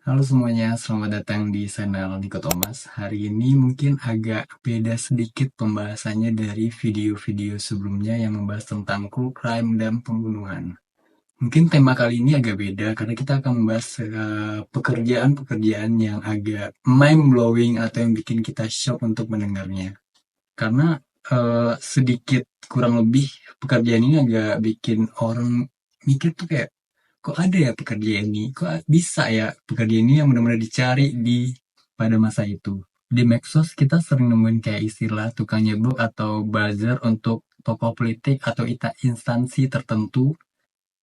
Halo semuanya, selamat datang di channel Niko Thomas. Hari ini mungkin agak beda sedikit pembahasannya dari video-video sebelumnya yang membahas tentang true crime dan pembunuhan. Mungkin tema kali ini agak beda karena kita akan membahas pekerjaan-pekerjaan yang agak mind-blowing atau yang bikin kita shock untuk mendengarnya. Karena sedikit kurang lebih pekerjaan ini agak bikin orang mikir tuh kayak, kok ada ya pekerjaan ini? Kok bisa ya pekerjaan ini yang benar-benar dicari pada masa itu? Di medsos kita sering nemuin kayak istilah tukang nyebur atau buzzer untuk tokoh politik atau instansi tertentu,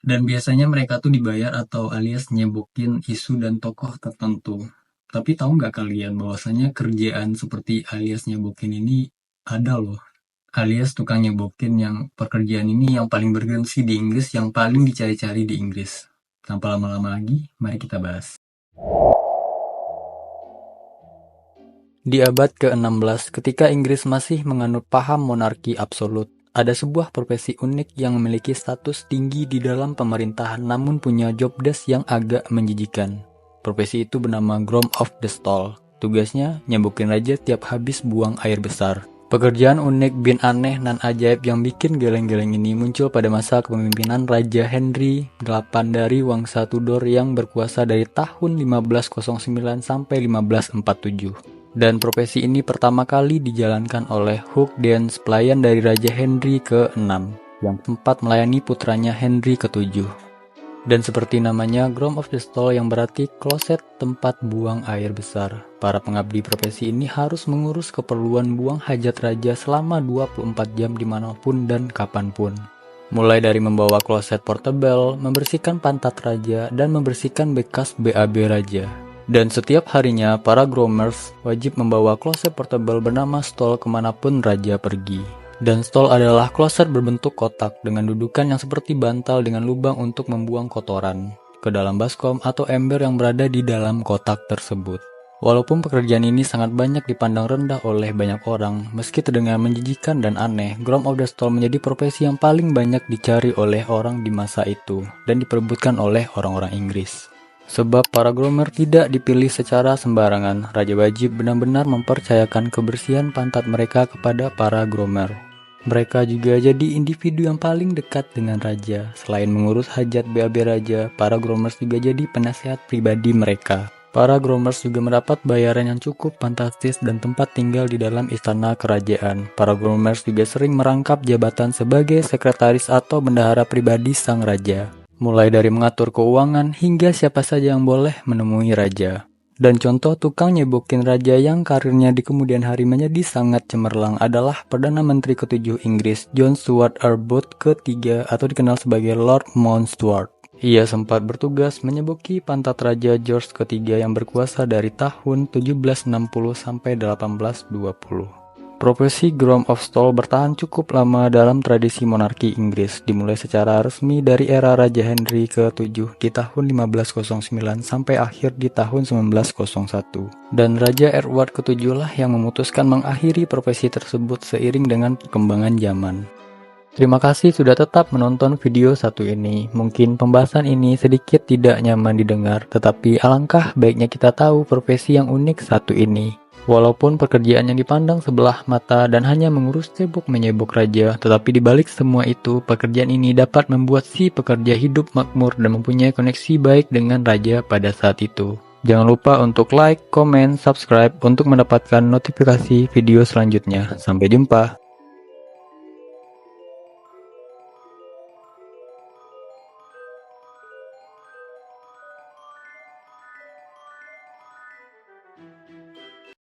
dan biasanya mereka tuh dibayar atau alias nyebokin isu dan tokoh tertentu. Tapi tahu nggak kalian bahwasanya kerjaan seperti alias nyebokin ini ada loh, alias tukang nyebokin, yang pekerjaan ini yang paling bergengsi di Inggris, yang paling dicari-cari di Inggris. Tanpa lama-lama lagi, mari kita bahas. Di abad ke-16, ketika Inggris masih menganut paham monarki absolut, ada sebuah profesi unik yang memiliki status tinggi di dalam pemerintahan namun punya job desk yang agak menjijikan. Profesi itu bernama Groom of the Stall. Tugasnya, nyembukin raja tiap habis buang air besar. Pekerjaan unik bin aneh nan ajaib yang bikin geleng-geleng ini muncul pada masa kepemimpinan Raja Henry VIII dari Wangsa Tudor yang berkuasa dari tahun 1509 sampai 1547. Dan profesi ini pertama kali dijalankan oleh Hugh Dance, pelayan dari Raja Henry ke-6, yang sempat melayani putranya Henry ke-7. Dan seperti namanya, Groom of the Stall yang berarti kloset tempat buang air besar. Para pengabdi profesi ini harus mengurus keperluan buang hajat raja selama 24 jam dimanapun dan kapanpun. Mulai dari membawa kloset portable, membersihkan pantat raja, dan membersihkan bekas BAB raja. Dan setiap harinya, para groomers wajib membawa kloset portable bernama stall kemanapun raja pergi. Dan stall adalah kloset berbentuk kotak dengan dudukan yang seperti bantal dengan lubang untuk membuang kotoran ke dalam baskom atau ember yang berada di dalam kotak tersebut. Walaupun pekerjaan ini sangat banyak dipandang rendah oleh banyak orang, meski terdengar menjijikan dan aneh, Groom of the Stall menjadi profesi yang paling banyak dicari oleh orang di masa itu dan diperebutkan oleh orang-orang Inggris. Sebab para groomer tidak dipilih secara sembarangan, raja wajib benar-benar mempercayakan kebersihan pantat mereka kepada para groomer. Mereka juga jadi individu yang paling dekat dengan raja. Selain mengurus hajat BAB raja, para groomers juga jadi penasehat pribadi mereka. Para groomers juga mendapat bayaran yang cukup fantastis dan tempat tinggal di dalam istana kerajaan. Para groomers juga sering merangkap jabatan sebagai sekretaris atau bendahara pribadi sang raja. Mulai dari mengatur keuangan hingga siapa saja yang boleh menemui raja. Dan contoh tukang nyebokin raja yang karirnya di kemudian hari menjadi sangat cemerlang adalah Perdana Menteri ke-7 Inggris, John Stuart Arbuthnot ke-3 atau dikenal sebagai Lord Mountstuart. Ia sempat bertugas menyeboki pantat Raja George ke-3 yang berkuasa dari tahun 1760 sampai 1820. Profesi Groom of Stall bertahan cukup lama dalam tradisi monarki Inggris, dimulai secara resmi dari era Raja Henry ke-7 di tahun 1509 sampai akhir di tahun 1901. Dan Raja Edward ke-7 lah yang memutuskan mengakhiri profesi tersebut seiring dengan perkembangan zaman. Terima kasih sudah tetap menonton video satu ini. Mungkin pembahasan ini sedikit tidak nyaman didengar, tetapi alangkah baiknya kita tahu profesi yang unik satu ini. Walaupun pekerjaan yang dipandang sebelah mata dan hanya mengurus cebok menyebok raja, tetapi dibalik semua itu, pekerjaan ini dapat membuat si pekerja hidup makmur dan mempunyai koneksi baik dengan raja pada saat itu. Jangan lupa untuk like, komen, subscribe untuk mendapatkan notifikasi video selanjutnya. Sampai jumpa.